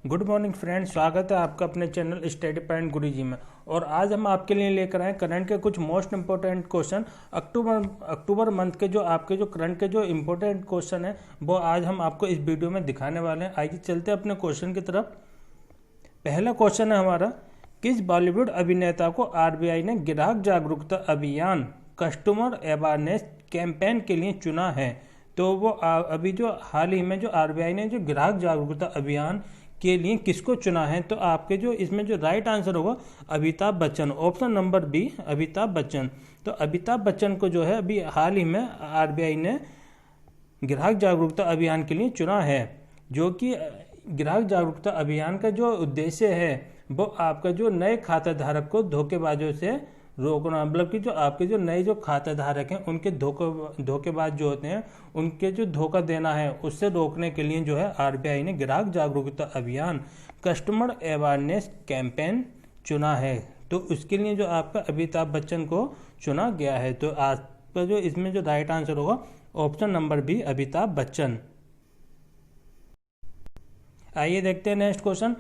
Good morning friends, स्वागत है आपका अपने चैनल स्टडी पॉइंट गुरुजी में। और आज हम आपके लिए लेकर आए करंट के कुछ मोस्ट इंपॉर्टेंट क्वेश्चन। अक्टूबर मंथ के जो आपके जो करंट के जो इंपॉर्टेंट क्वेश्चन है वो आज हम आपको इस वीडियो में दिखाने वाले हैं। आइए चलते हैं अपने क्वेश्चन की तरफ। पहला क्वेश्चन है हमारा, किस बॉलीवुड अभिनेता को आरबीआई ने ग्राहक जागरूकता अभियान कस्टमर अवेयरनेस कैंपेन के लिए चुना है? तो वो अभी जो हाल ही में जो आरबीआई ने जो ग्राहक जागरूकता अभियान के लिए किसको चुना है? तो आपके जो इसमें जो राइट आंसर होगा Amitabh Bachchan, option number B Amitabh Bachchan. तो अमिताभ बच्चन को जो है अभी हाल ही में आरबीआई ने ग्राहक जागरूकता अभियान के लिए चुना है, जो कि ग्राहक जागरूकता अभियान का जो उद्देश्य है वो आपका जो नए खाता धारक को धोखेबाजों से रोकना, मतलब कि जो आपके जो नए जो खाता धारक हैं उनके धोखेबाज जो होते हैं उनके जो धोखा देना है उससे रोकने के लिए जो है आरबीआई ने ग्राहक जागरूकता अभियान कस्टमर अवेयरनेस कैंपेन चुना है। तो उसके लिए जो आपका अमिताभ बच्चन को चुना गया है। तो आपका जो इसमें जो राइट आंसर होगा option number B Amitabh Bachchan. आइए देखते हैं नेक्स्ट क्वेश्चन।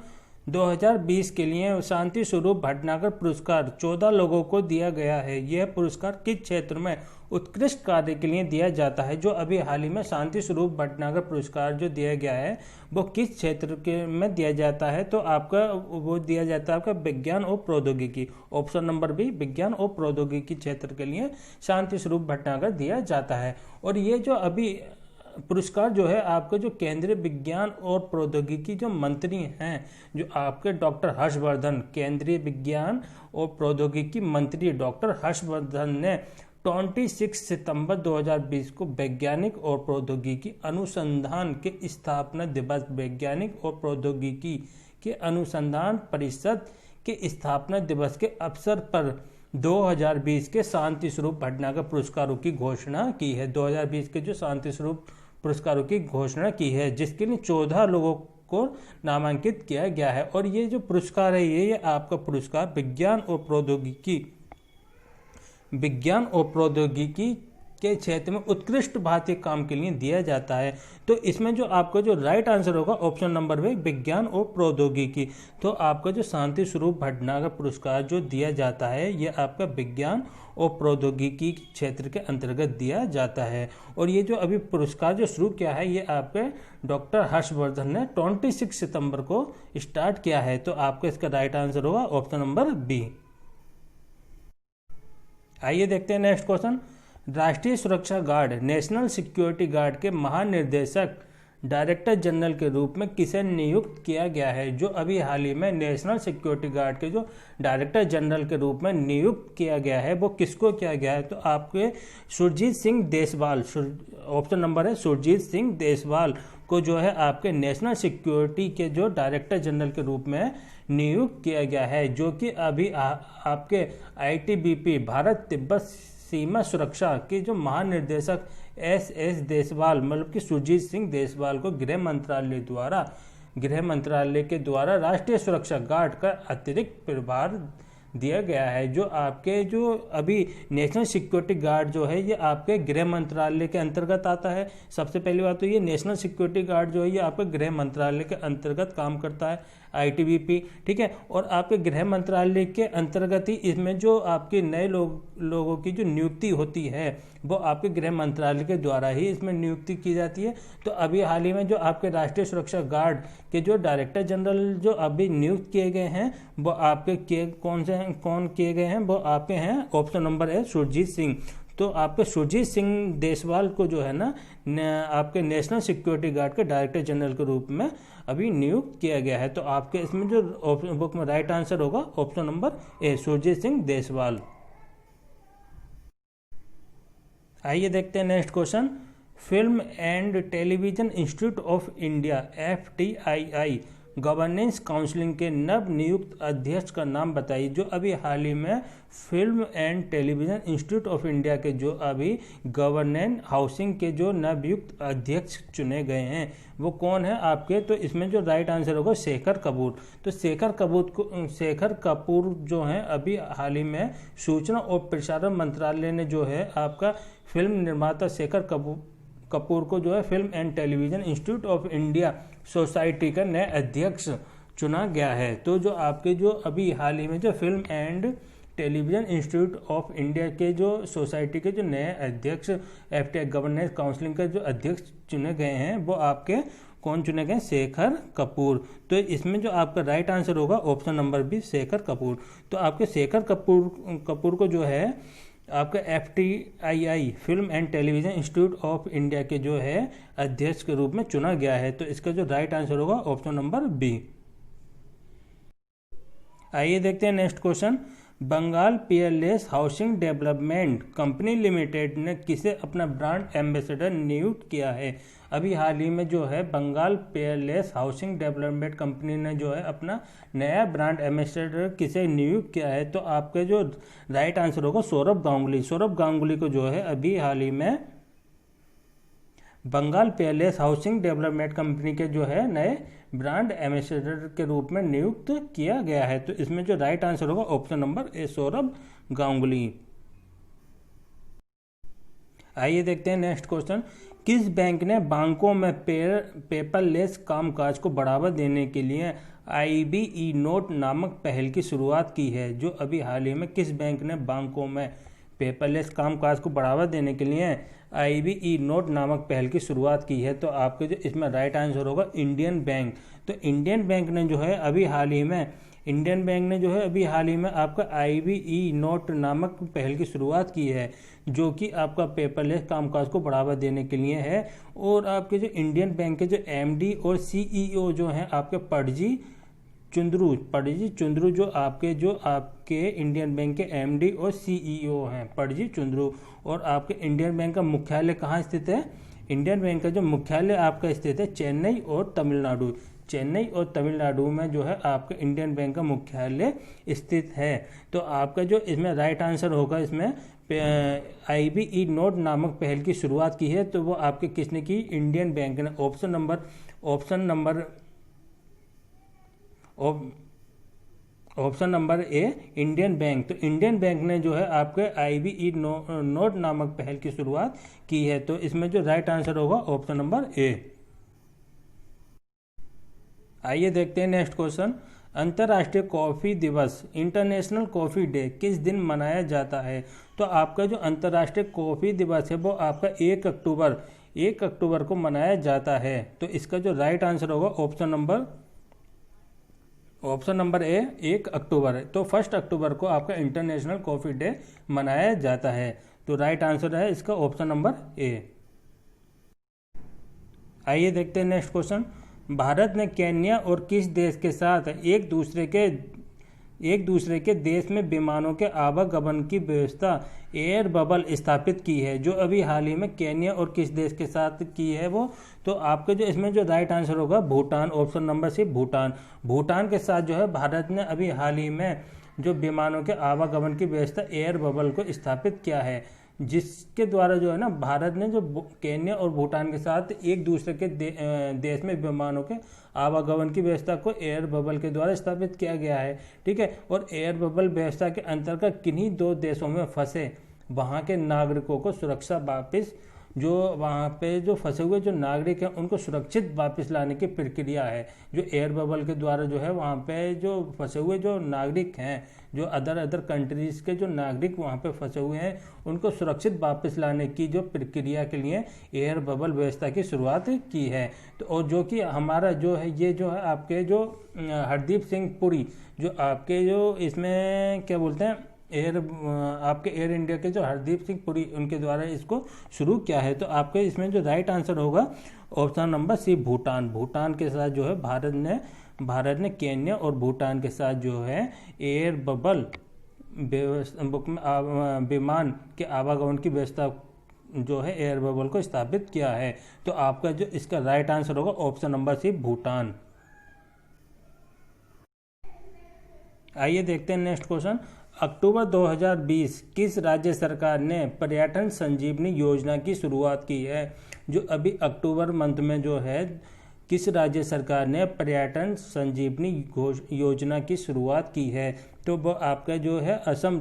2020 के लिए शांति स्वरूप भटनागर पुरस्कार 14 लोगों को दिया गया है। यह पुरस्कार किस क्षेत्र में उत्कृष्ट कार्य के लिए दिया जाता है? जो अभी हाल ही में शांति स्वरूप भटनागर पुरस्कार जो दिया गया है वो किस क्षेत्र के में दिया जाता है? तो आपका वो दिया जाता है आपका विज्ञान और प्रौद्योगिकी, ऑप्शन नंबर बी विज्ञान और प्रौद्योगिकी क्षेत्र के लिए शांति स्वरूप भटनागर दिया जाता है। और ये जो अभी पुरस्कार जो है आपके जो केंद्रीय विज्ञान और प्रौद्योगिकी जो मंत्री हैं जो आपके डॉक्टर हर्षवर्धन, केंद्रीय विज्ञान और प्रौद्योगिकी मंत्री डॉक्टर हर्षवर्धन ने 26 सितंबर 2020 को वैज्ञानिक और प्रौद्योगिकी अनुसंधान के स्थापना दिवस, वैज्ञानिक और प्रौद्योगिकी के अनुसंधान परिषद के स्थापना दिवस के अवसर पर 2020 के शांति स्वरूप भटनागर पुरस्कारों की घोषणा की है। 2020 के जो शांति स्वरूप पुरस्कारों की घोषणा की है, जिसके लिए 14 लोगों को नामांकित किया गया है। और ये जो पुरस्कार है ये आपका पुरस्कार विज्ञान और प्रौद्योगिकी के क्षेत्र में उत्कृष्ट भारतीय काम के लिए दिया जाता है। तो इसमें जो आपका जो राइट आंसर होगा ऑप्शन नंबर वे विज्ञान और प्रौद्योगिकी। तो आपका जो शांति स्वरूप भटनागर पुरस्कार जो दिया जाता है ये आपका विज्ञान और प्रौद्योगिकी क्षेत्र के अंतर्गत दिया जाता है। और ये जो अभी पुरस्कार जो शुरू किया है ये आपके डॉक्टर हर्षवर्धन ने 26 सितंबर को स्टार्ट किया है। तो आपका इसका राइट आंसर होगा ऑप्शन नंबर बी। आइए देखते हैं नेक्स्ट क्वेश्चन। राष्ट्रीय सुरक्षा गार्ड नेशनल सिक्योरिटी गार्ड के महानिदेशक डायरेक्टर जनरल के रूप में किसे नियुक्त किया गया है? जो अभी हाल ही में नेशनल सिक्योरिटी गार्ड के जो डायरेक्टर जनरल के रूप में नियुक्त किया गया है वो किसको किया गया है? तो आपके सुरजीत सिंह देसवाल, ऑप्शन नंबर है सुरजीत सिंह देसवाल को जो है आपके नेशनल सिक्योरिटी के जो डायरेक्टर जनरल के रूप में नियुक्त किया गया है, जो कि अभी आपके आईटीबीपी भारत तिब्बत सीमा सुरक्षा के जो महानिदेशक एस देसवाल, मतलब कि सुरजीत सिंह देसवाल को गृह मंत्रालय के द्वारा राष्ट्रीय सुरक्षा गार्ड का अतिरिक्त प्रभार दिया गया है। जो आपके जो अभी नेशनल सिक्योरिटी गार्ड जो है ये आपके गृह मंत्रालय के अंतर्गत आता है। सबसे पहली बात तो ये नेशनल सिक्योरिटी गार्ड जो है ये आपके गृह मंत्रालय के अंतर्गत काम करता है, आईटीबीपी, ठीक है। और आपके गृह मंत्रालय के अंतर्गत ही इसमें जो आपके नए लोगों की जो नियुक्ति होती है वो आपके गृह मंत्रालय के द्वारा ही इसमें नियुक्ति की जाती है। तो अभी हाल ही में जो आपके राष्ट्रीय सुरक्षा गार्ड के जो डायरेक्टर जनरल जो अभी नियुक्त किए गए हैं वो आपके कौन किए गए हैं? वो आपके हैं ऑप्शन नंबर है सुरजीत सिंह। तो आपके सुरजीत सिंह देसवाल को जो है ना आपके नेशनल सिक्योरिटी गार्ड के डायरेक्टर जनरल के रूप में अभी नियुक्त किया गया है। तो आपके इसमें जो बुक में राइट आंसर होगा option number A Surjeet Singh Deswal. आइए देखते हैं next question. Film and television institute of India FTII governance counselling के नव नियुक्त अध्यक्ष का नाम बताइए। जो अभी हाल ही में film and television institute of India के जो अभी गवर्नेंस हाउसिंग के जो नवनियुक्त अध्यक्ष चुने गए हैं वो कौन है आपके? तो इसमें जो राइट आंसर होगा शेखर कपूर। तो शेखर कपूर जो हैं अभी हाल ही में सूचना और प्रसारण मंत्रालय ने जो है आपका फिल्म निर्माता शेखर कपूर को जो है film and television institute of India society का नया अध्यक्ष चुना गया है। तो जो आपके जो अभी हाल ही में जो film and television institute of India के जो सोसाइटी के जो नए अध्यक्ष एफटीआई गवर्नेंस काउंसिलिंग के जो अध्यक्ष चुने गए हैं वो आपके कौन चुने गए? शेखर कपूर। तो इसमें जो आपका राइट आंसर होगा option number B, Shekhar Kapoor. तो आपके शेखर कपूर को जो है आपका FTI film and television institute of India के जो है अध्यक्ष के रूप में चुना गया है। तो इसका जो राइट आंसर होगा ऑप्शन नंबर बी। आइए देखते हैं next question. Bengal Peerless housing development company limited ने किसे अपना ब्रांड एम्बेसडर नियुक्त किया है? अभी हाल ही में जो है Bengal Peerless housing development company ने जो है अपना नया ब्रांड एम्बेसडर किसे नियुक्त किया है? तो आपके जो राइट आंसर होगा सौरभ गांगुली। सौरभ गांगुली को जो है अभी हाल ही में Bengal Peerless housing development company के जो है नए ब्रांड एम्बेसडर के रूप में नियुक्त किया गया है। तो इसमें जो राइट आंसर होगा ऑप्शन नंबर ए, सौरभ गांगुली। आइए देखते हैं नेक्स्ट क्वेश्चन। किस बैंक ने बैंकों में पेपरलेस कामकाज को बढ़ावा देने के लिए IBE नोट नामक पहल की शुरुआत की है? जो अभी हाल ही में किस बैंक ने बैंकों में पेपरलेस कामकाज को बढ़ावा देने के लिए IBE नोट नामक पहल की शुरुआत की है? तो आपके जो इसमें राइट आंसर होगा इंडियन बैंक। तो इंडियन बैंक ने जो है अभी हाल ही में आपका IBE नोट नामक पहल की शुरुआत की है, जो कि आपका पेपरलेस कामकाज को बढ़ावा देने के लिए है। और आपके जो इंडियन बैंक के जो MD और CEO जो हैं आपके पड़जी चुंद्रू जो आपके इंडियन बैंक के MD और CEO हैं, पड़जी चुंद्रू। और आपके इंडियन बैंक का मुख्यालय कहाँ स्थित है? इंडियन बैंक का जो मुख्यालय आपका स्थित है चेन्नई और तमिलनाडु। चेन्नई और तमिलनाडु में जो है आपका इंडियन बैंक का मुख्यालय स्थित है। तो आपका जो इसमें राइट आंसर होगा, इसमें IBE नोट नामक पहल की शुरुआत की है तो वो आपके किसने की? इंडियन बैंक ने। ऑप्शन नंबर ए, इंडियन बैंक। तो इंडियन बैंक ने जो है आपके IBE नोट नामक पहल की शुरुआत की है। तो इसमें जो राइट आंसर होगा ऑप्शन नंबर ए। आइए देखते हैं नेक्स्ट क्वेश्चन। अंतर्राष्ट्रीय कॉफ़ी दिवस इंटरनेशनल कॉफ़ी डे किस दिन मनाया जाता है? तो आपका जो अंतर्राष्ट्रीय कॉफ़ी दिवस है वो आपका 1 अक्टूबर को मनाया जाता है। तो इसका जो राइट आंसर होगा ऑप्शन नंबर ए, 1 अक्टूबर है। तो 1 अक्टूबर को आपका इंटरनेशनल कॉफ़ी डे मनाया जाता है। तो राइट आंसर है इसका ऑप्शन नंबर ए। आइए देखते हैं नेक्स्ट क्वेश्चन। भारत ने केन्या और किस देश के साथ एक दूसरे के देश में विमानों के आवागमन की व्यवस्था एयर बबल स्थापित की है? जो अभी हाल ही में केन्या और किस देश के साथ की है वो? तो आपके जो इसमें जो राइट आंसर होगा Bhutan. Option number C, Bhutan. Bhutan के साथ जो है भारत ने अभी हाल ही में जो विमानों के आवागमन की व्यवस्था एयर बबल को स्थापित किया है, जिसके द्वारा जो है ना भारत ने जो केन्या और भूटान के साथ एक दूसरे के देश में विमानों के आवागमन की व्यवस्था को एयर बबल के द्वारा स्थापित किया गया है। ठीक है। और एयर बबल व्यवस्था के अंतर्गत किन्हीं 2 देशों में फंसे वहाँ के नागरिकों को सुरक्षा वापस, जो वहाँ पे जो फंसे हुए जो नागरिक हैं उनको सुरक्षित वापस लाने की प्रक्रिया है, जो एयर बबल के द्वारा जो है वहाँ पे जो फंसे हुए जो नागरिक हैं, जो अदर कंट्रीज़ के जो नागरिक वहाँ पे फंसे हुए हैं उनको सुरक्षित वापस लाने की जो प्रक्रिया के लिए एयर बबल व्यवस्था की शुरुआत की है। तो और जो कि हमारा जो है ये जो है आपके जो हरदीप सिंह पुरी, जो आपके जो इसमें क्या बोलते हैं आपके एयर इंडिया के जो हरदीप सिंह पुरी, उनके द्वारा इसको शुरू किया है। तो आपके इसमें जो राइट आंसर होगा option number C, Bhutan. Bhutan के साथ जो है भारत ने केन्या और भूटान के साथ जो है एयर बबल विमान के आवागमन की व्यवस्था जो है एयर बबल को स्थापित किया है। तो आपका जो इसका राइट आंसर होगा ऑप्शन नंबर सी, भूटान। आइए देखते हैं नेक्स्ट क्वेश्चन। अक्टूबर 2020 किस राज्य सरकार ने पर्यटन संजीवनी योजना की शुरुआत की है? जो अभी अक्टूबर मंथ में जो है किस राज्य सरकार ने पर्यटन संजीवनी योजना की शुरुआत की है? तो वो आपका जो है असम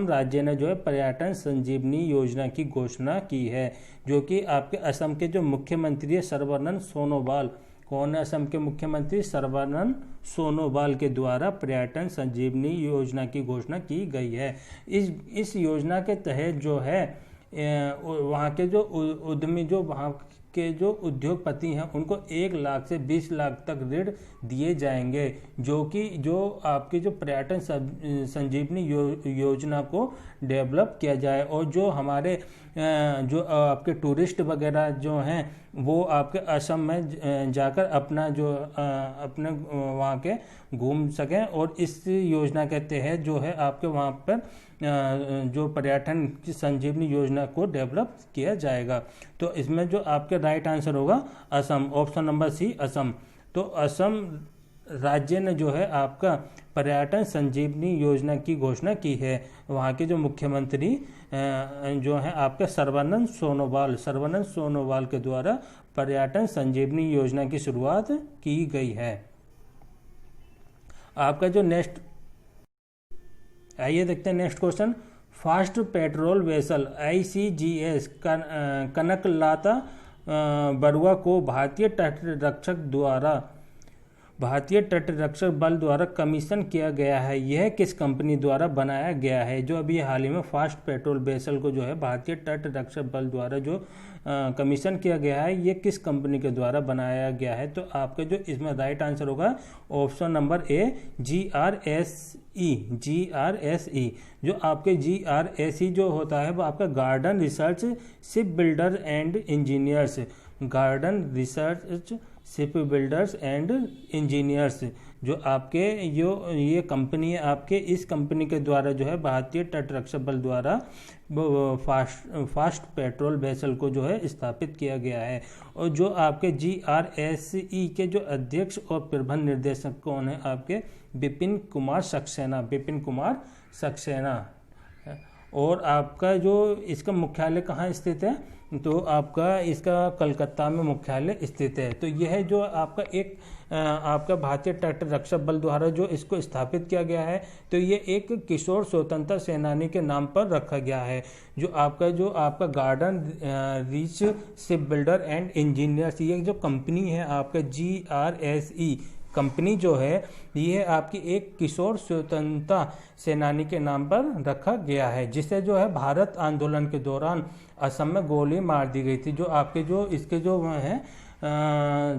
राज्य ने जो है पर्यटन संजीवनी योजना की घोषणा की है, जो कि आपके असम के जो मुख्यमंत्री है सर्बानंद सोनोवाल कौन है असम के मुख्यमंत्री? सर्बानंद सोनोवाल के द्वारा पर्यटन संजीवनी योजना की घोषणा की गई है। इस योजना के तहत जो है वहाँ के जो उद्यमी, जो वहाँ के जो उद्योगपति हैं, उनको 1 लाख से 20 लाख तक ऋण दिए जाएंगे, जो आपके जो पर्यटन संजीवनी योजना को डेवलप किया जाए, और जो हमारे जो आपके टूरिस्ट वगैरह जो हैं वो आपके असम में जाकर अपने वहाँ के घूम सकें, और इस योजना के तहत जो है आपके वहाँ पर जो पर्यटन की संजीवनी योजना को डेवलप किया जाएगा। तो इसमें जो आपके राइट आंसर होगा Assam, option number C Assam. तो असम राज्य ने जो है आपका पर्यटन संजीवनी योजना की घोषणा की है। वहाँ के जो मुख्यमंत्री जो हैं आपके सर्बानंद सोनोवाल के द्वारा पर्यटन संजीवनी योजना की शुरुआत की गई है। आपका जो नेक्स्ट, आइए देखते हैं next question. Fast patrol vessel ICGS Kanaklata Barua को भारतीय तटरक्षक बल द्वारा कमीशन किया गया है। यह किस कंपनी द्वारा बनाया गया है? जो अभी हाल ही में फास्ट पेट्रोल वेसल को जो है भारतीय तटरक्षक बल द्वारा जो कमीशन किया गया है, ये किस कंपनी के द्वारा बनाया गया है? तो आपके जो इसमें राइट आंसर होगा ऑप्शन नंबर ए GRSE। जो आपके GRSE जो होता है वो आपका garden research ship builder and engineers, जो आपके ये कंपनी है आपके, इस कंपनी के द्वारा जो है भारतीय तटरक्षक बल द्वारा फास्ट पेट्रोल वेसल को जो है स्थापित किया गया है। और जो आपके GRSE के जो अध्यक्ष और प्रबंध निर्देशक कौन है? आपके विपिन कुमार सक्सेना। और आपका जो इसका मुख्यालय कहाँ स्थित है? तो आपका इसका कलकत्ता में मुख्यालय स्थित है। तो यह जो आपका आपका भारतीय तटरक्षक बल द्वारा जो इसको स्थापित किया गया है, तो ये एक किशोर स्वतंत्रता सेनानी के नाम पर रखा गया है। जो आपका garden rich ship builder and engineers, ये जो कंपनी है आपका GRSE कंपनी जो है, ये आपकी एक किशोर स्वतंत्रता सेनानी के नाम पर रखा गया है, जिसे जो है भारत आंदोलन के दौरान असम में गोली मार दी गई थी। जो आपके जो इसके जो हैं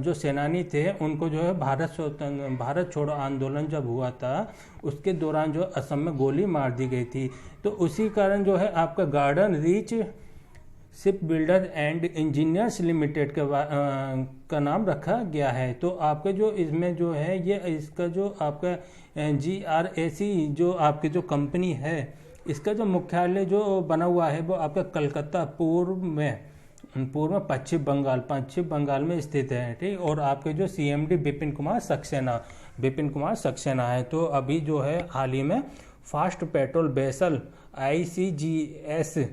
जो सेनानी थे, उनको जो है भारत छोड़ो आंदोलन जब हुआ था, उसके दौरान जो असम में गोली मार दी गई थी। तो उसी कारण जो है आपका garden reach ship builder and engineers limited का नाम रखा गया है। तो आपके जो इसमें जो है ये इसका जो आपका GRSE जो आपकी जो कंपनी है, इसका जो मुख्यालय जो बना हुआ है वो आपका कलकत्ता पूर्व में पश्चिम बंगाल में स्थित है, ठीक। और आपके जो CMD विपिन कुमार सक्सेना है। तो अभी जो है हाल ही में फास्ट पेट्रोल वेसल ICGS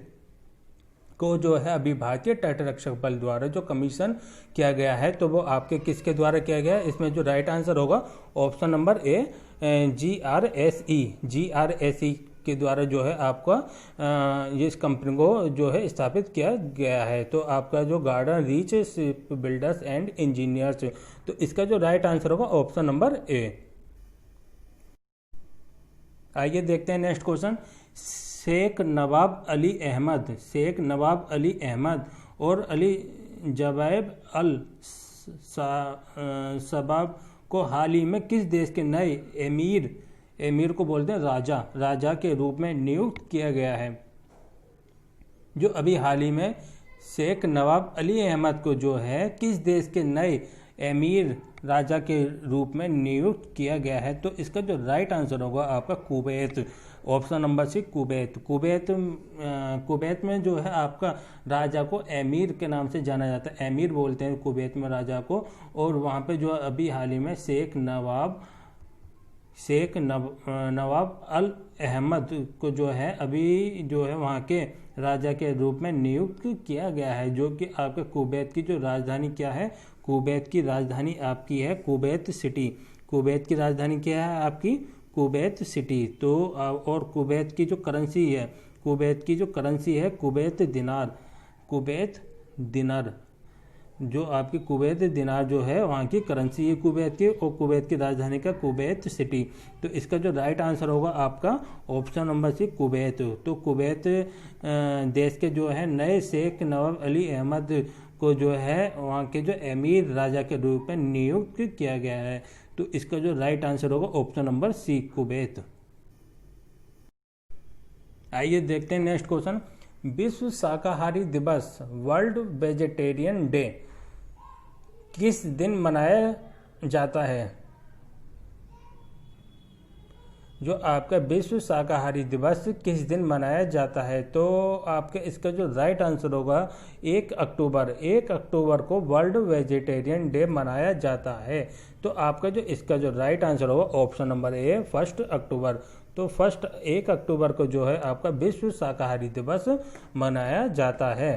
को जो है अभी भारतीय तटरक्षक बल द्वारा जो कमीशन किया गया है, तो वो आपके किसके द्वारा किया गया है? इसमें जो राइट आंसर होगा ऑप्शन नंबर ए GRSE के द्वारा जो है आपका इस कंपनी को जो है स्थापित किया गया है। तो आपका जो garden reach ship builders and engineers, तो इसका जो राइट आंसर होगा ऑप्शन नंबर ए। आइए देखते हैं नेक्स्ट क्वेश्चन। शेख नवाब अली अहमद और अली जवाब अल सबाब को हाल ही में किस देश के नए एमीर को बोलते हैं राजा के रूप में नियुक्त किया गया है? जो अभी हाल ही में शेख नवाब अली अहमद को जो है किस देश के नए एमीर राजा के रूप में नियुक्त किया गया है? तो इसका जो राइट आंसर होगा आपका Kuwait, option number C Kuwait में जो है आपका राजा को एमीर के नाम से जाना जाता है, एमीर बोलते हैं कुवैत में राजा को। और वहाँ पे जो अभी हाल ही में शेख नवाब अल अहमद को जो है अभी जो है वहाँ के राजा के रूप में नियुक्त किया गया है, जो कि आपके कुवैत की जो राजधानी क्या है? कुवैत की राजधानी आपकी है कुवैत सिटी। कुवैत की राजधानी क्या है आपकी? Kuwait city. तो और कुवैत की जो करेंसी है कुवैत दिनार। जो आपकी कुवैत दिनार जो है वहाँ की करेंसी है कुवैत की, और कुवैत की राजधानी का कुवैत सिटी। तो इसका जो राइट आंसर होगा आपका ऑप्शन नंबर सी कुवैत। तो कुवैत देश के जो है नए शेख नवाब अली अहमद को जो है वहाँ के जो अमीर राजा के रूप में नियुक्त किया गया है। तो इसका जो राइट आंसर होगा ऑप्शन नंबर सी कुवैत। आइए देखते हैं नेक्स्ट क्वेश्चन। विश्व शाकाहारी दिवस वर्ल्ड वेजिटेरियन डे किस दिन मनाया जाता है? जो आपका विश्व शाकाहारी दिवस किस दिन मनाया जाता है? तो आपके इसका जो राइट आंसर होगा 1 अक्टूबर। 1 अक्टूबर को वर्ल्ड वेजिटेरियन डे मनाया जाता है। तो आपका जो इसका जो राइट आंसर होगा ऑप्शन नंबर ए 1 अक्टूबर। तो 1 अक्टूबर को जो है आपका विश्व शाकाहारी दिवस मनाया जाता है।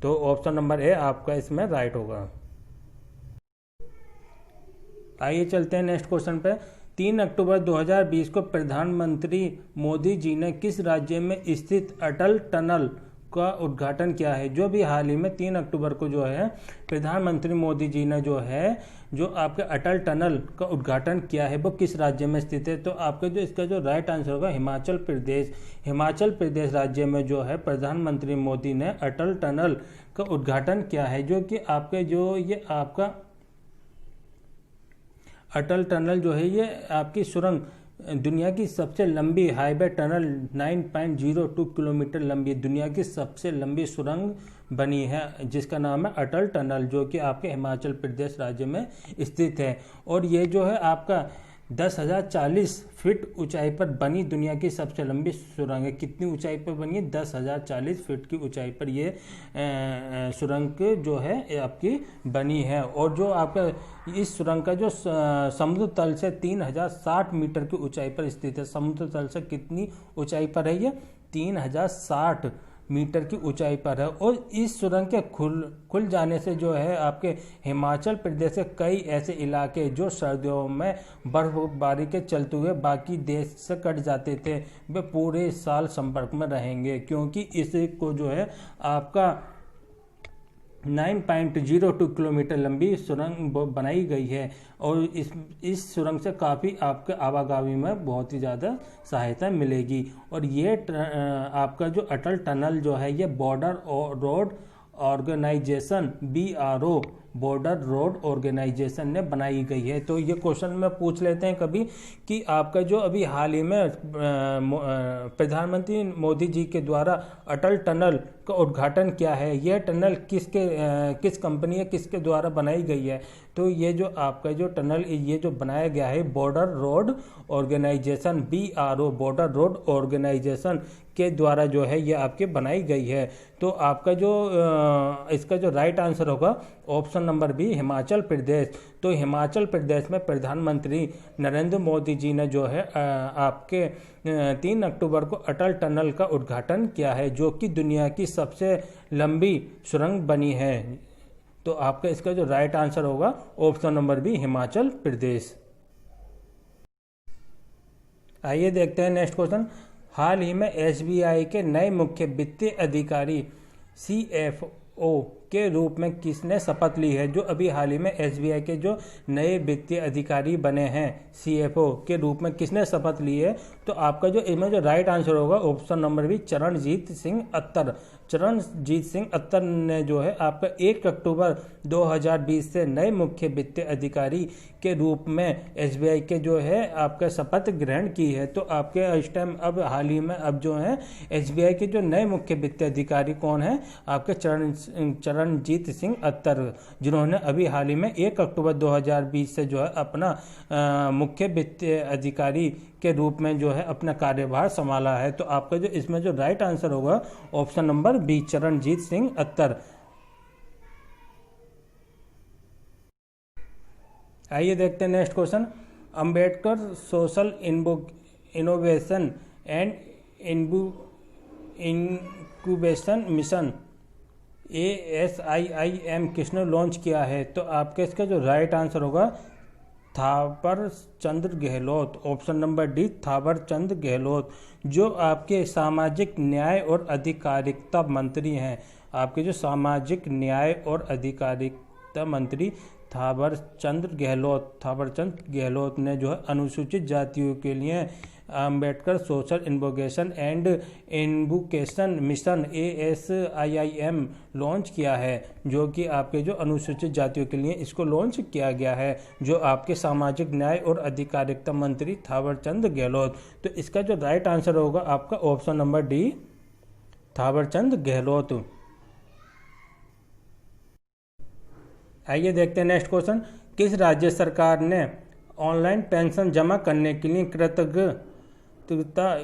तो ऑप्शन नंबर ए आपका इसमें राइट होगा। आइए चलते हैं नेक्स्ट क्वेश्चन पे। 3 अक्टूबर 2020 को प्रधानमंत्री मोदी जी ने किस राज्य में स्थित अटल टनल का उद्घाटन किया है? जो भी हाल ही में 3 अक्टूबर को जो है प्रधानमंत्री मोदी जी ने जो है जो आपके अटल टनल का उद्घाटन किया है वो किस राज्य में स्थित है? तो आपका जो इसका जो राइट आंसर होगा हिमाचल प्रदेश। हिमाचल प्रदेश राज्य में जो है प्रधानमंत्री मोदी ने अटल टनल का उद्घाटन किया है, जो कि आपके जो ये आपका अटल टनल जो है ये आपकी सुरंग दुनिया की सबसे लंबी हाईवे टनल 9.02 किलोमीटर लंबी दुनिया की सबसे लंबी सुरंग बनी है, जिसका नाम है अटल टनल, जो कि आपके हिमाचल प्रदेश राज्य में स्थित है। और ये जो है आपका 10,040 फीट ऊंचाई पर बनी दुनिया की सबसे लंबी सुरंग है। कितनी ऊंचाई पर बनी है? 10,040 फीट की ऊंचाई पर ये सुरंग जो है आपकी बनी है। और जो आपका इस सुरंग का जो समुद्र तल से 3,060 मीटर की ऊंचाई पर स्थित है। समुद्र तल से कितनी ऊंचाई पर है ये? 3,060 मीटर की ऊंचाई पर है। और इस सुरंग के खुल जाने से जो है आपके हिमाचल प्रदेश के कई ऐसे इलाके जो सर्दियों में बर्फबारी के चलते हुए बाकी देश से कट जाते थे, वे पूरे साल संपर्क में रहेंगे, क्योंकि इसको जो है आपका 9.02 किलोमीटर लंबी सुरंग बनाई गई है। और इस सुरंग से काफ़ी आपके आवागमन में बहुत ही ज़्यादा सहायता मिलेगी। और ये आपका जो अटल टनल जो है ये border road organisation BRO border road organisation ने बनाई गई है। तो ये क्वेश्चन में पूछ लेते हैं कभी कि आपका जो अभी हाल ही में प्रधानमंत्री मोदी जी के द्वारा अटल टनल का उद्घाटन किया है, यह टनल किस कंपनी है, किसके द्वारा बनाई गई है? तो ये जो आपका जो टनल ये जो बनाया गया है border road organisation BRO border road organisation के द्वारा जो है ये आपके बनाई गई है। तो आपका जो इसका जो राइट आंसर होगा option number B Himachal Pradesh. तो हिमाचल प्रदेश में प्रधानमंत्री नरेंद्र मोदी जी ने जो है आपके 3 अक्टूबर को अटल टनल का उद्घाटन किया है, जो कि दुनिया की सबसे लंबी सुरंग बनी है। तो आपका इसका जो राइट आंसर होगा option number B Himachal Pradesh. आइए देखते हैं नेक्स्ट क्वेश्चन। हाल ही में SBI के नए मुख्य वित्तीय अधिकारी CFO के रूप में किसने शपथ ली है? जो अभी हाल ही में SBI के जो नए वित्तीय अधिकारी बने हैं CFO के रूप में किसने शपथ ली है? तो आपका जो इसमें जो राइट आंसर होगा option number B Charanjit Singh Attar. Charanjit Singh Attar ने जो है आपका 1 अक्टूबर 2020 से नए मुख्य वित्तीय अधिकारी के रूप में SBI के जो है आपका शपथ ग्रहण की है। तो आपके इस टाइम अब हाल ही में अब जो है SBI के जो नए मुख्य वित्तीय अधिकारी कौन है? आपके चरणजीत सिंह अत्तर, जिन्होंने अभी हाल ही में 1 अक्टूबर 2020 से जो है अपना मुख्य वित्तीय अधिकारी के रूप में जो है अपना कार्यभार संभाला है। तो आपका जो इसमें जो राइट आंसर होगा option number B Charanjit Singh Attar. आइए देखते हैं next question. Ambedkar social innovation and incubation mission ASIIM किसने लॉन्च किया है? तो आपके इसका जो राइट आंसर होगा Thawar Chand Gehlot. Option number D Thawar Chand Gehlot, जो आपके सामाजिक न्याय और अधिकारिता मंत्री हैं। आपके जो सामाजिक न्याय और अधिकारिता अधिकारिता मंत्री थावरचंद गहलोत ने जो है अनुसूचित जातियों के लिए Ambedkar social invocation and invocation mission ASIIM launch किया है, जो कि आपके जो अनुसूचित जातियों के लिए इसको लॉन्च किया गया है, जो आपके सामाजिक न्याय और अधिकारिता मंत्री थावरचंद गहलोत। तो इसका जो राइट आंसर होगा आपका option number D, Thawarchand Gehlot. आइए देखते हैं नेक्स्ट क्वेश्चन। किस राज्य सरकार ने ऑनलाइन पेंशन जमा करने के लिए कृतज्ञता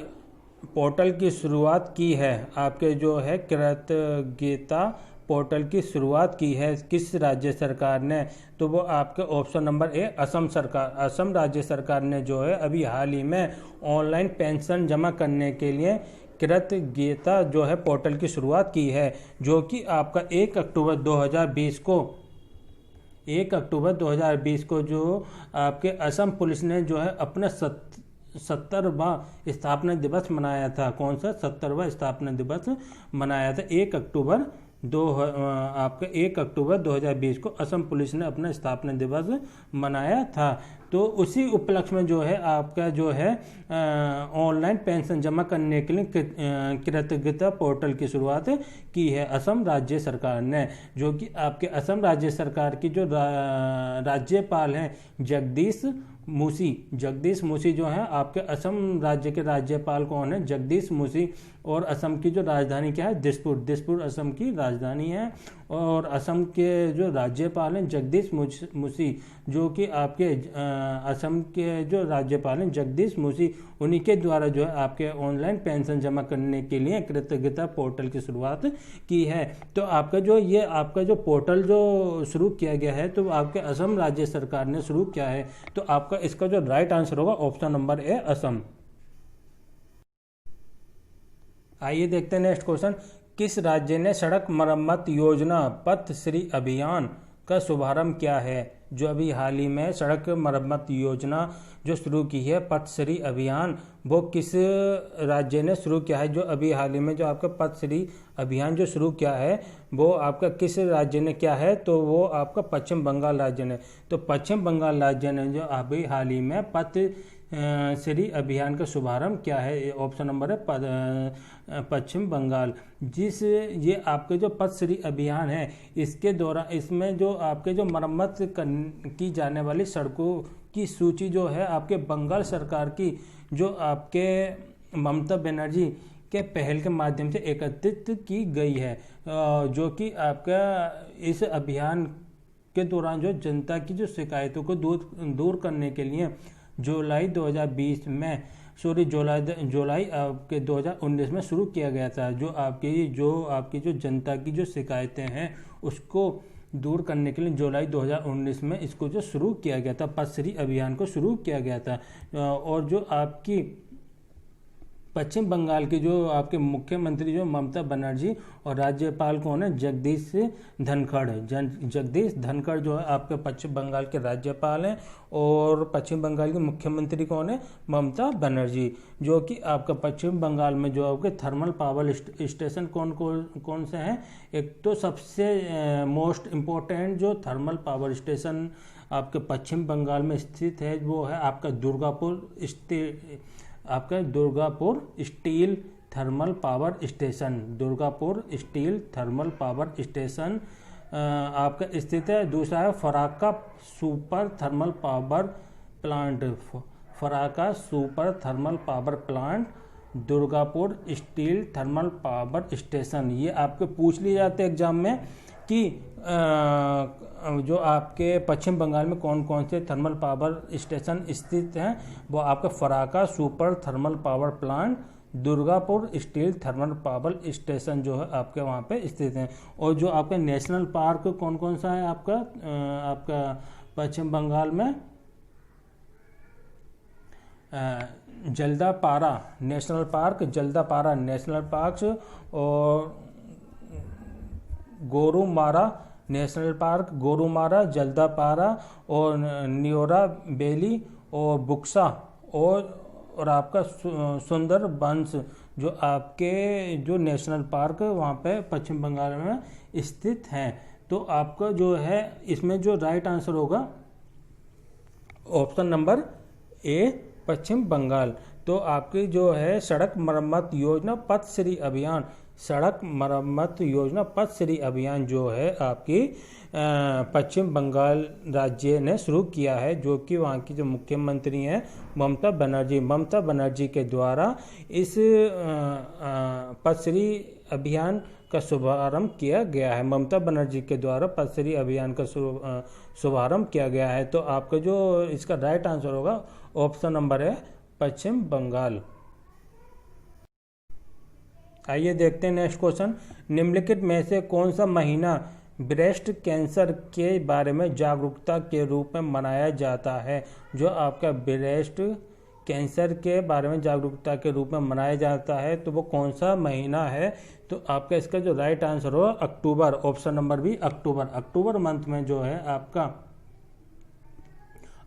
पोर्टल की शुरुआत की है? आपके जो है कृतज्ञता पोर्टल की शुरुआत की है किस राज्य सरकार ने? तो वो आपके ऑप्शन नंबर ए, असम सरकार। असम राज्य सरकार ने जो है अभी हाल ही में ऑनलाइन पेंशन जमा करने के लिए कृतज्ञता जो है पोर्टल की शुरुआत की है, जो कि आपका 1 अक्टूबर 2020 को जो आपके असम पुलिस ने जो है अपना 70वां स्थापना दिवस मनाया था। कौन सा 70वां स्थापना दिवस मनाया था? 1 अक्टूबर 2020 को असम पुलिस ने अपना स्थापना दिवस मनाया था। तो उसी उपलक्ष्य में जो है आपका जो है ऑनलाइन पेंशन जमा करने के लिए कृतज्ञता पोर्टल की शुरुआत की है असम राज्य सरकार ने, जो कि आपके असम राज्य सरकार की जो राज्यपाल हैं जगदीश मुखी जो हैं आपके असम राज्य के राज्यपाल कौन है? जगदीश मुखी। और असम की जो राजधानी क्या है? दिसपुर असम की राजधानी है। और असम के जो राज्यपाल हैं जगदीश मुखी, जो कि आपके असम के जो राज्यपाल हैं जगदीश मुखी, उन्हीं के द्वारा जो है आपके ऑनलाइन पेंशन जमा करने के लिए कृतज्ञता पोर्टल की शुरुआत की है। तो आपका जो पोर्टल जो शुरू किया गया है तो आपके असम राज्य सरकार ने शुरू किया है। तो आपका इसका जो राइट आंसर होगा ऑप्शन नंबर ए, असम। आइए देखते हैं नेक्स्ट क्वेश्चन। किस राज्य ने सड़क मरम्मत योजना पथश्री अभियान का शुभारंभ किया है? जो अभी हाल ही में सड़क मरम्मत योजना जो शुरू की है पथश्री अभियान, वो किस राज्य ने शुरू किया है? जो अभी हाल ही में जो आपका पथश्री अभियान जो शुरू किया है वो आपका किस राज्य ने किया है? तो वो आपका पश्चिम बंगाल राज्य ने। तो पश्चिम बंगाल राज्य ने जो अभी हाल ही में पथश्री अभियान का शुभारंभ किया है, ऑप्शन नंबर है पश्चिम बंगाल। ये आपके जो पथश्री अभियान है इसके दौरान इसमें जो आपके जो मरम्मत की जाने वाली सड़कों की सूची जो है आपके बंगाल सरकार की जो आपके ममता बनर्जी के पहल के माध्यम से एकत्रित की गई है, जो कि आपका इस अभियान के दौरान जो जनता की जो शिकायतों को दूर करने के लिए जुलाई आपके 2019 में शुरू किया गया था। जो आपकी जो जनता की जो शिकायतें हैं उसको दूर करने के लिए जुलाई 2019 में इसको जो शुरू किया गया था, पथश्री अभियान को शुरू किया गया था। और जो आपकी पश्चिम बंगाल के जो आपके मुख्यमंत्री जो ममता बनर्जी और राज्यपाल कौन है? जगदीश धनखड़ जो है आपके पश्चिम बंगाल के राज्यपाल हैं। और पश्चिम बंगाल के मुख्यमंत्री कौन है? ममता बनर्जी। जो कि आपका पश्चिम बंगाल में जो आपके थर्मल पावर स्टेशन कौन से हैं? एक तो सबसे मोस्ट इम्पोर्टेंट जो थर्मल पावर स्टेशन आपके पश्चिम बंगाल में स्थित है वो है आपका Durgapur steel thermal power station आपका स्थित है। दूसरा है Farakka super thermal power plant Durgapur steel thermal power station. ये आपके पूछ लिए जाते हैं एग्जाम में कि जो आपके पश्चिम बंगाल में कौन कौन से थर्मल पावर स्टेशन स्थित हैं, वो आपका Farakka super thermal power plant Durgapur steel thermal power station जो है आपके वहाँ पे स्थित हैं। और जो आपका नेशनल पार्क कौन कौन सा है आपका पश्चिम बंगाल में? जल्दापारा नेशनल पार्क और गोरुमारा जल्दापारा और न्योरा वैली और बुक्सा और आपका सुंदर बंस जो आपके जो नेशनल पार्क वहाँ पे पश्चिम बंगाल में स्थित हैं। तो आपका जो है इसमें जो राइट आंसर होगा ऑप्शन नंबर ए, पश्चिम बंगाल। तो आपकी जो है सड़क मरम्मत योजना पथश्री अभियान, सड़क मरम्मत योजना पथश्री अभियान जो है आपकी पश्चिम बंगाल राज्य ने शुरू किया है, जो कि वहाँ की जो मुख्यमंत्री हैं ममता बनर्जी के द्वारा इस पथश्री अभियान का शुभारंभ किया गया है। ममता बनर्जी के द्वारा पथश्री अभियान का शुभारंभ किया गया है। तो आपका जो इसका राइट आंसर होगा ऑप्शन नंबर है पश्चिम बंगाल। आइए देखते हैं नेक्स्ट क्वेश्चन। निम्नलिखित में से कौन सा महीना ब्रेस्ट कैंसर के बारे में जागरूकता के रूप में मनाया जाता है? जो आपका ब्रेस्ट कैंसर के बारे में जागरूकता के रूप में मनाया जाता है तो वो कौन सा महीना है? तो आपका इसका जो राइट आंसर होगा अक्टूबर, ऑप्शन नंबर बी अक्टूबर। अक्टूबर मंथ में जो है आपका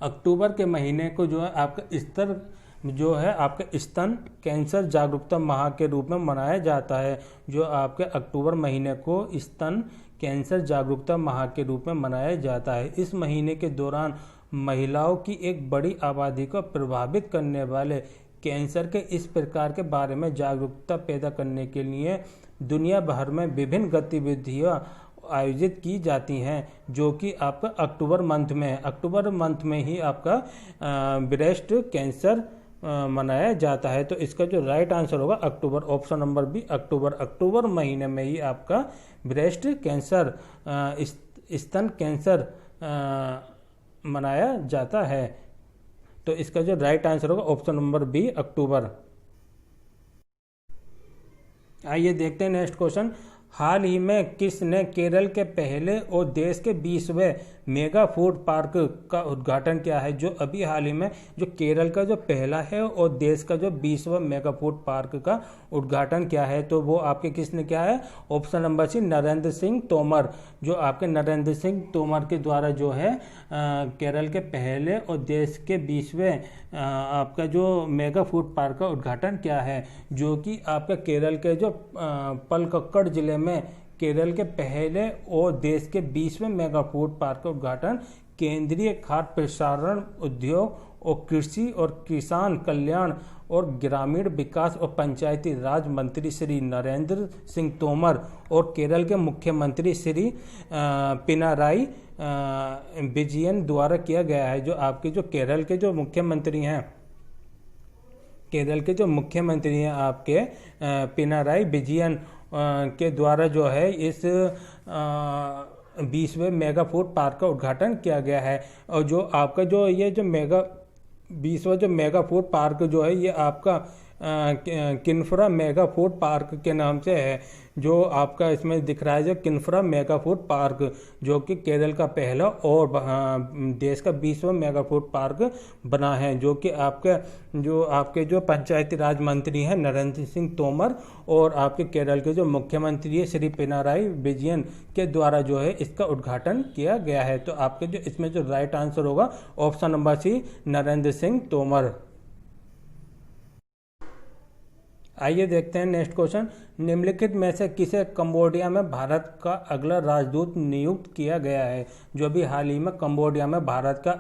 अक्टूबर के महीने को जो है आपका स्तर जो है आपके स्तन कैंसर जागरूकता माह के रूप में मनाया जाता है। जो आपके अक्टूबर महीने को स्तन कैंसर जागरूकता माह के रूप में मनाया जाता है। इस महीने के दौरान महिलाओं की एक बड़ी आबादी को प्रभावित करने वाले कैंसर के इस प्रकार के बारे में जागरूकता पैदा करने के लिए दुनिया भर में विभिन्न गतिविधियां आयोजित की जाती हैं, जो कि आपका अक्टूबर मंथ में ही आपका ब्रेस्ट कैंसर मनाया जाता है। तो इसका जो राइट आंसर होगा अक्टूबर, ऑप्शन नंबर बी अक्टूबर। अक्टूबर महीने में ही आपका ब्रेस्ट कैंसर स्तन कैंसर मनाया जाता है। तो इसका जो राइट आंसर होगा ऑप्शन नंबर बी अक्टूबर। आइए देखते हैं नेक्स्ट क्वेश्चन। हाल ही में किसने केरल के पहले और देश के 20वें मेगा फूड पार्क का उद्घाटन किया है? जो अभी हाल ही में जो केरल का जो पहला है और देश का जो 20वां मेगा फूड पार्क का उद्घाटन किया है, तो वो आपके किसने किया है? Option number C Narendra Singh Tomar. जो आपके नरेंद्र सिंह तोमर के द्वारा जो है केरल के पहले और देश के 20वें आपका जो मेगा फूड पार्क का उद्घाटन किया है, जो कि आपका केरल के जो पलक्कड़ जिले में केरल के पहले और देश के 20वें मेगा फूड पार्क का उद्घाटन केंद्रीय खाद्य प्रसंस्करण उद्योग और कृषि और किसान कल्याण और ग्रामीण विकास और पंचायती राज मंत्री श्री नरेंद्र सिंह तोमर और केरल के मुख्यमंत्री श्री पिनाराई विजयन द्वारा किया गया है। जो आपके जो केरल के जो मुख्यमंत्री हैं आपके पिनाराई विजयन के द्वारा जो है इस 20वें मेगा फूड पार्क का उद्घाटन किया गया है। और जो आपका जो ये जो 20वां जो मेगा फूड पार्क जो है ये आपका किन्फ्रा मेगा फूड पार्क के नाम से है। जो आपका इसमें दिख रहा है जो किन्फ्रा मेगा फूड पार्क, जो कि केरल का पहला और देश का 20वां मेगा फूड पार्क बना है। जो कि आपके जो पंचायती राज मंत्री हैं नरेंद्र सिंह तोमर और आपके केरल के जो मुख्यमंत्री है श्री पिनाराई विजयन के द्वारा जो है इसका उद्घाटन किया गया है। तो आपके जो इसमें जो राइट आंसर होगा option number C Narendra Singh Tomar. आइए देखते हैं नेक्स्ट क्वेश्चन। निम्नलिखित में से किसे कंबोडिया में भारत का अगला राजदूत नियुक्त किया गया है? जो अभी हाल ही में कंबोडिया में भारत का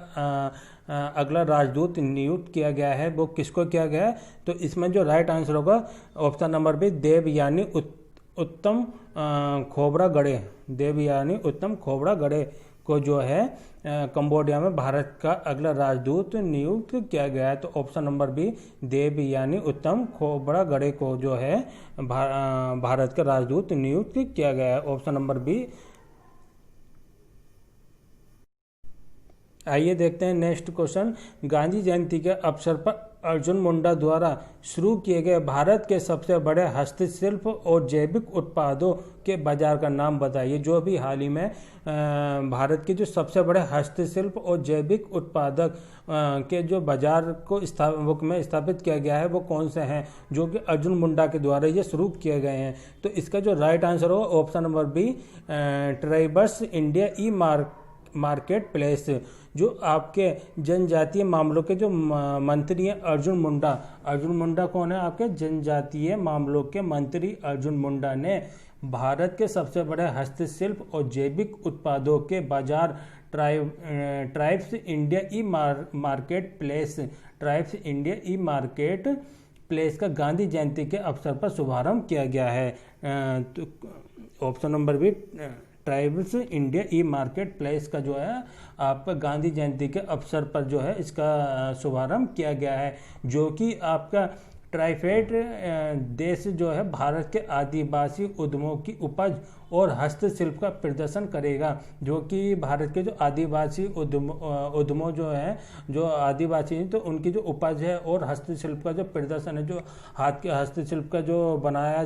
अगला राजदूत नियुक्त किया गया है वो किसको किया गया है? तो इसमें जो राइट आंसर होगा ऑप्शन नंबर बी देवयानी उत्तम खोबरागड़े को जो है कंबोडिया में भारत का अगला राजदूत नियुक्त किया गया है। तो ऑप्शन नंबर बी देवयानी उत्तम खोबरागड़े को जो है भारत का राजदूत नियुक्त किया गया है, ऑप्शन नंबर बी। आइए देखते हैं नेक्स्ट क्वेश्चन। गांधी जयंती के अवसर पर अर्जुन मुंडा द्वारा शुरू किए गए भारत के सबसे बड़े हस्तशिल्प और जैविक उत्पादों के बाजार का नाम बताइए। जो अभी हाल ही में भारत के जो सबसे बड़े हस्तशिल्प और जैविक उत्पादक के जो बाजार को स्थापित किया गया है वो कौन से हैं? जो कि अर्जुन मुंडा के द्वारा ये शुरू किए गए हैं। तो इसका जो राइट आंसर होगा option number B ट्राइबर्स India e market place. जो आपके जनजातीय मामलों के जो मंत्री हैं अर्जुन मुंडा कौन है? आपके जनजातीय मामलों के मंत्री अर्जुन मुंडा ने भारत के सबसे बड़े हस्तशिल्प और जैविक उत्पादों के बाजार tribes India e market place tribes India e market place का गांधी जयंती के अवसर पर शुभारंभ किया गया है। तो option number B, tribes India e market place का जो है आपका गांधी जयंती के अवसर पर जो है इसका शुभारंभ किया गया है, जो कि आपका ट्राइफेड देश जो है भारत के आदिवासी उद्यमों की उपज और हस्तशिल्प का प्रदर्शन करेगा, जो कि भारत के जो आदिवासी उद्यमों जो है, जो आदिवासी हैं तो उनकी जो उपज है और हस्तशिल्प का जो प्रदर्शन है, जो हाथ के हस्तशिल्प का जो बनाया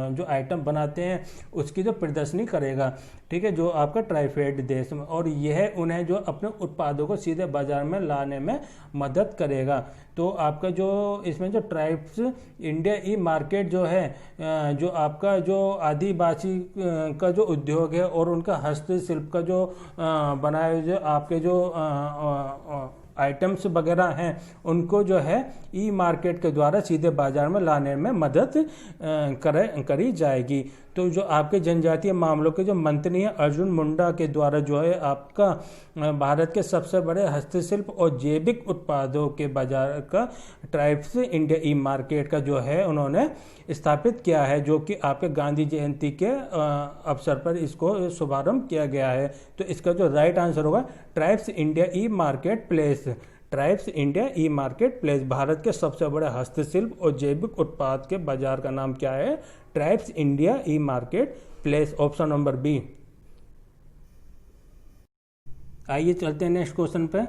जो आइटम बनाते हैं उसकी जो प्रदर्शनी करेगा, ठीक है, जो आपका ट्राइफेड देश में, और यह उन्हें जो अपने उत्पादों को सीधे बाजार में लाने में मदद करेगा। तो आपका जो इसमें जो ट्राइब्स इंडिया ई मार्केट जो है, जो आपका जो आदिवासी का जो उद्योग है और उनका हस्तशिल्प का जो बनाए जो आपके जो आइटम्स वगैरह हैं उनको जो है ई मार्केट के द्वारा सीधे बाजार में लाने में मदद करी जाएगी। तो जो आपके जनजातीय मामलों के जो मंत्री हैं अर्जुन मुंडा के द्वारा जो है आपका भारत के सबसे बड़े हस्तशिल्प और जैविक उत्पादों के बाजार का ट्राइब्स इंडिया ई मार्केट का जो है उन्होंने स्थापित किया है, जो कि आपके गांधी जयंती के अवसर पर इसको शुभारंभ किया गया है। तो इसका जो राइट आंसर होगा tribes India e market place. Tribes India e market place Bharat के सबसे बड़े हस्तशिल्प और जैविक उत्पाद के बाजार का नाम क्या है? Tribes India e market place, option number B. आइए चलते हैं नेक्स्ट क्वेश्चन पे।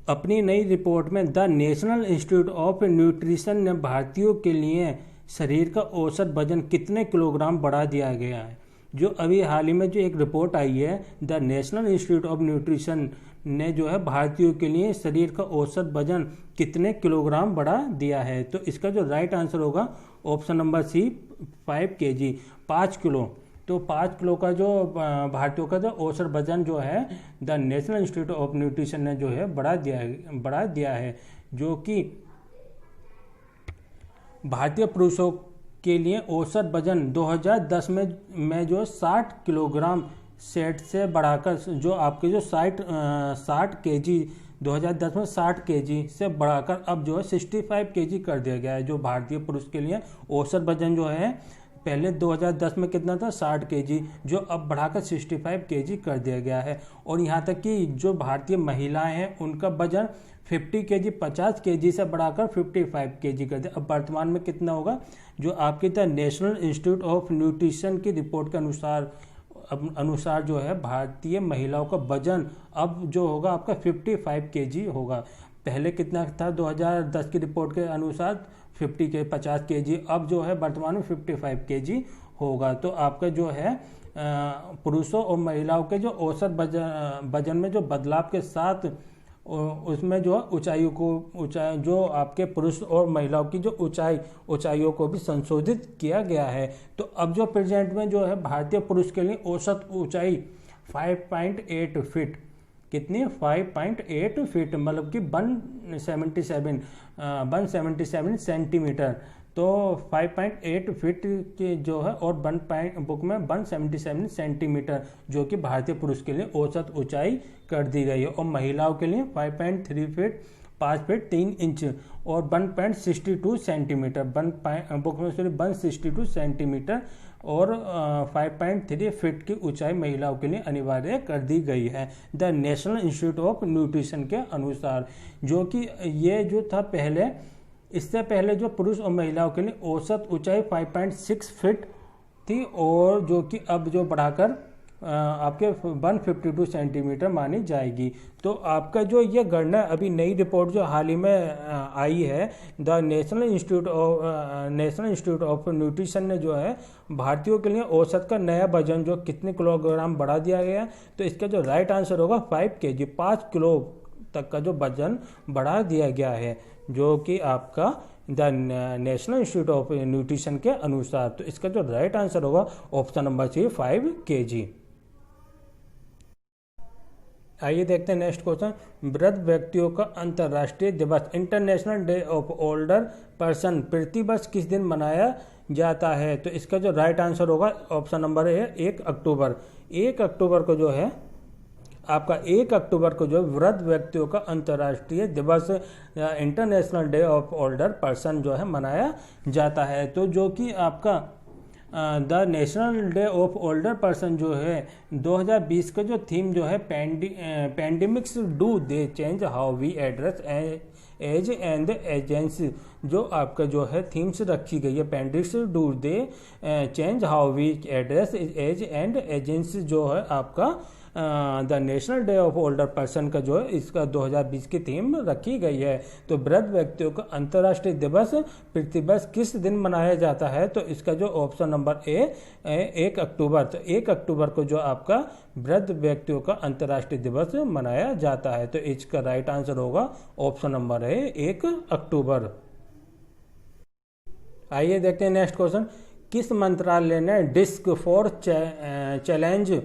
अपनी नई रिपोर्ट में the national institute of nutrition ने भारतीयों के लिए शरीर का औसत वजन कितने किलोग्राम बढ़ा दिया गया है? जो अभी हाल ही में जो एक रिपोर्ट आई है, the national institute of nutrition ने जो है भारतीयों के लिए शरीर का औसत वजन कितने किलोग्राम बढ़ा दिया है? तो इसका जो राइट आंसर होगा option number C 5 kg, 5 kilo. तो 5 किलो का जो भारतीयों का जो औसत वजन जो है the national institute of nutrition ने जो है बढ़ा दिया है, जो कि भारतीय पुरुषों के लिए औसत वजन 2010 में जो 60 किलोग्राम सेट से बढ़ाकर जो आपके जो 60 kg 2010 में 60 kg से बढ़ाकर अब जो है 65 kg कर दिया गया है। जो भारतीय पुरुष के लिए औसत वजन जो है पहले 2010 में कितना था 60 kg, जो अब बढ़ाकर 65 kg कर दिया गया है। और यहाँ तक कि जो भारतीय महिलाएं हैं उनका वजन 50 kg 50 kg से बढ़ाकर 55 kg कर दिया। अब वर्तमान में कितना होगा? जो आपकी the national institute of nutrition की रिपोर्ट के अनुसार जो है भारतीय महिलाओं का वजन अब जो होगा आपका 55 kg होगा। पहले कितना था 2010 की रिपोर्ट के अनुसार 50 kg, अब जो है वर्तमान में 55 kg होगा। तो आपका जो है पुरुषों और महिलाओं के जो औसत वजन में जो बदलाव के साथ उसमें जो ऊंचाई जो आपके पुरुष और महिलाओं की जो ऊंचाइयों को भी संशोधित किया गया है। तो अब जो प्रेजेंट में जो है भारतीय पुरुष के लिए औसत ऊंचाई 5.8 फीट, कितनी 5.8 फीट मतलब कि 177 सेंटीमीटर। तो 5.8 फीट की जो है और बुक में 177 सेंटीमीटर जो कि भारतीय पुरुष के लिए औसत ऊंचाई कर दी गई है। और महिलाओं के लिए 5.3 फीट 5 फीट 3 इंच और 1.62 सेंटीमीटर बुक में 162 सेंटीमीटर और 5.3 फीट की ऊंचाई महिलाओं के लिए अनिवार्य कर दी गई है the national institute of nutrition के अनुसार। जो कि ये जो था पहले, इससे पहले जो पुरुष और महिलाओं के लिए औसत ऊंचाई 5.6 फीट थी और जो कि अब जो बढ़ाकर आपके 152 सेंटीमीटर मानी जाएगी। तो आपका जो ये गणना अभी नई रिपोर्ट जो हाल ही में आई है the national institute of nutrition ने जो है भारतीयों के लिए औसत का नया वजन जो कितने किलोग्राम बढ़ा दिया गया। तो इसका जो राइट आंसर होगा 5 kg, 5 किलो तक का जो वजन बढ़ा दिया गया है, जो कि आपका the national institute of nutrition के अनुसार। तो इसका जो राइट आंसर होगा ऑप्शन नंबर सी 5 kg। आइए देखते हैं नेक्स्ट क्वेश्चन। वृद्ध व्यक्तियों का अंतर्राष्ट्रीय दिवस international day of older person प्रतिवर्ष किस दिन मनाया जाता है? तो इसका जो राइट आंसर होगा ऑप्शन नंबर है 1 अक्टूबर। 1 अक्टूबर को जो है आपका 1 अक्टूबर को जो वृद्ध व्यक्तियों का अंतर्राष्ट्रीय दिवस international day of older person जो है मनाया जाता है। तो जो कि आपका the national day of older person जो है 2020 का जो थीम जो है pandemics do they change how we address age and agency, जो आपका जो है थीम्स रखी गई है pandemics do they change how we address age and agency, जो है आपका the national day of older person का जो है इसका 2020 की थीम रखी गई है। तो वृद्ध व्यक्तियों का अंतर्राष्ट्रीय दिवस प्रतिवर्ष किस दिन मनाया जाता है? तो इसका जो ऑप्शन नंबर ए 1 अक्टूबर। तो 1 अक्टूबर को जो आपका वृद्ध व्यक्तियों का अंतर्राष्ट्रीय दिवस मनाया जाता है। तो इसका राइट आंसर होगा ऑप्शन नंबर है 1 अक्टूबर। आइए देखते हैं नेक्स्ट क्वेश्चन। किस मंत्रालय ने डिस्क फॉर चैलेंज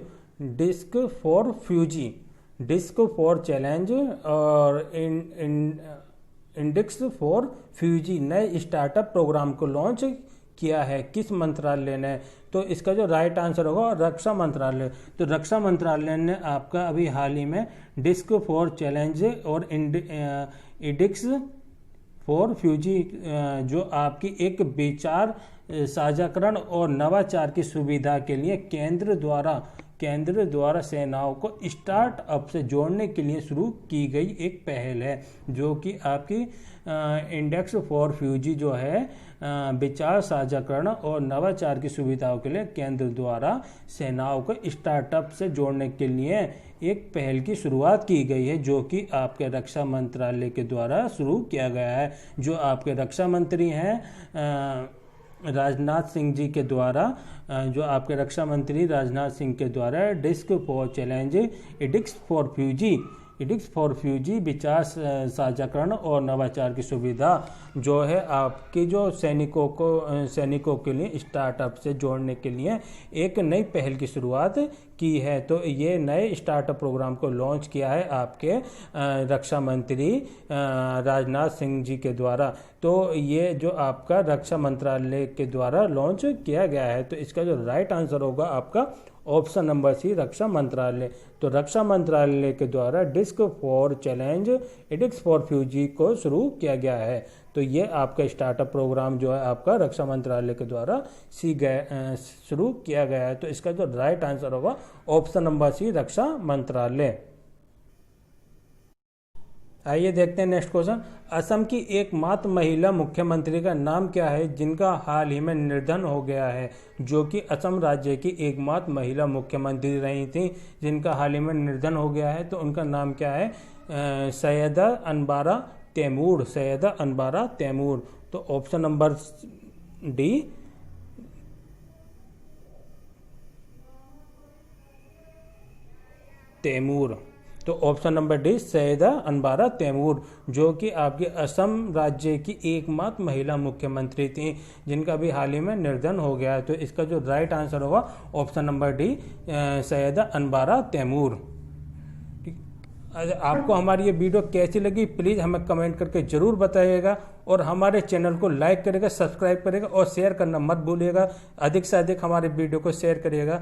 और इंडेक्स फॉर फ्यूजी नए स्टार्टअप प्रोग्राम को लॉन्च किया है? किस मंत्रालय ने? तो इसका जो राइट आंसर होगा रक्षा मंत्रालय। तो रक्षा मंत्रालय ने आपका अभी हाल ही में डिस्क फॉर चैलेंज और इंडेक्स फॉर फ्यूजी जो आपकी एक विचार साझाकरण और नवाचार की सुविधा के लिए केंद्र द्वारा सेनाओं को स्टार्टअप से जोड़ने के लिए शुरू की गई एक पहल है, जो कि आपकी इंडेक्स फॉर फ्यूजी जो है विचार साझाकरण और नवाचार की सुविधाओं के लिए केंद्र द्वारा सेनाओं को स्टार्टअप से जोड़ने के लिए एक पहल की शुरुआत की गई है, जो कि आपके रक्षा मंत्रालय के द्वारा शुरू किया गया है। जो आपके रक्षा मंत्री हैं राजनाथ सिंह जी के द्वारा, जो आपके रक्षा मंत्री राजनाथ सिंह के द्वारा DISC for challenge iDEX for Fauji विचार साझाकरण और नवाचार की सुविधा जो है आपकी जो सैनिकों के लिए स्टार्टअप से जोड़ने के लिए एक नई पहल की शुरुआत की है। तो ये नए स्टार्टअप प्रोग्राम को लॉन्च किया है आपके रक्षा मंत्री राजनाथ सिंह जी के द्वारा। तो ये जो आपका रक्षा मंत्रालय के द्वारा लॉन्च किया गया है। तो इसका जो राइट आंसर होगा आपका ऑप्शन नंबर सी रक्षा मंत्रालय। तो रक्षा मंत्रालय के द्वारा DISC for challenge iDEX for Fauji को शुरू किया गया है। तो ये आपका स्टार्टअप प्रोग्राम जो है आपका रक्षा मंत्रालय के द्वारा शुरू किया गया है। तो इसका जो राइट आंसर होगा ऑप्शन नंबर सी रक्षा मंत्रालय। आइए देखते हैं नेक्स्ट क्वेश्चन। असम की एकमात्र महिला मुख्यमंत्री का नाम क्या है जिनका हाल ही में निधन हो गया है? जो कि असम राज्य की एकमात्र महिला मुख्यमंत्री रही थी जिनका हाल ही में निधन हो गया है। तो उनका नाम क्या है? सैयदा अनबारा तैमूर। तो ऑप्शन नंबर डी तैमूर। तो option number D Syeda Anbara Taimur, जो कि आपके असम राज्य की एकमात्र महिला मुख्यमंत्री थी जिनका भी हाल ही में निधन हो गया है। तो इसका जो राइट आंसर होगा option number D Syeda Anbara Taimur. आपको हमारी ये वीडियो कैसी लगी प्लीज़ हमें कमेंट करके ज़रूर बताइएगा और हमारे चैनल को लाइक करिएगा, सब्सक्राइब करिएगा और शेयर करना मत भूलिएगा। अधिक से अधिक हमारे वीडियो को शेयर करिएगा।